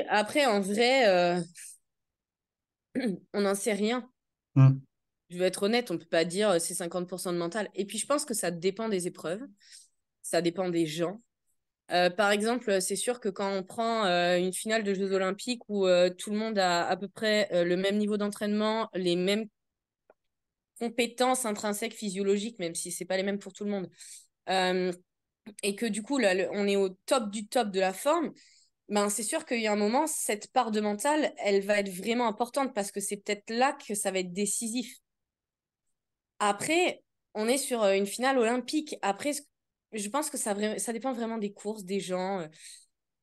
Après, en vrai, on n'en sait rien. Mm. Je vais être honnête, on ne peut pas dire c'est 50% de mental. Et puis, je pense que ça dépend des épreuves, ça dépend des gens. Par exemple, c'est sûr que quand on prend une finale de Jeux Olympiques où tout le monde a à peu près le même niveau d'entraînement, les mêmes compétences intrinsèques physiologiques, même si c'est pas les mêmes pour tout le monde, euh, et que du coup, là, on est au top du top de la forme, ben, c'est sûr qu'il y a un moment, cette part de mental, elle va être vraiment importante parce que c'est peut-être là que ça va être décisif. Après, on est sur une finale olympique. Après, je pense que ça dépend vraiment des courses, des gens.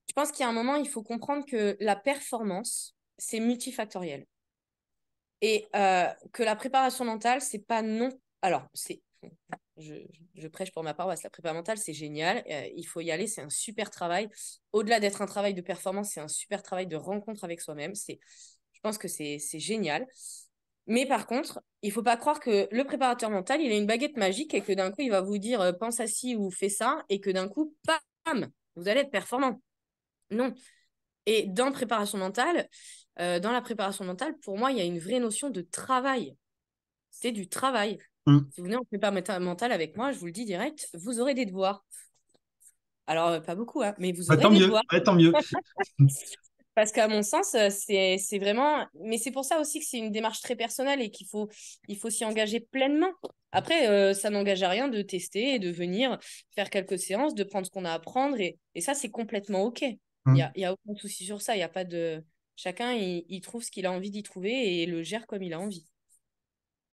Je pense qu'il y a un moment, il faut comprendre que la performance, c'est multifactoriel. Et que la préparation mentale, c'est pas non. Alors, je, je prêche pour ma paroisse. La préparation mentale, c'est génial. Il faut y aller. C'est un super travail. Au-delà d'être un travail de performance, c'est un super travail de rencontre avec soi-même. Je pense que c'est génial. Mais par contre, il faut pas croire que le préparateur mental, il a une baguette magique et que d'un coup, il va vous dire pense à ci ou fais ça et que d'un coup, bam, vous allez être performant. Non. Et dans la préparation mentale, pour moi, il y a une vraie notion de travail. C'est du travail. Mm. Si vous venez en prépa mentale avec moi, je vous le dis direct, vous aurez des devoirs. Alors, pas beaucoup, hein, mais vous Bah, aurez tant des mieux, devoirs. ouais, tant mieux. Parce qu'à mon sens, c'est vraiment. Mais c'est pour ça aussi que c'est une démarche très personnelle et il faut s'y engager pleinement. Après, ça n'engage à rien de tester et de venir faire quelques séances, de prendre ce qu'on a à prendre. Et ça, c'est complètement OK. Mm. Il y a aucun souci sur ça. Il y a pas de. Chacun, il trouve ce qu'il a envie d'y trouver et le gère comme il a envie.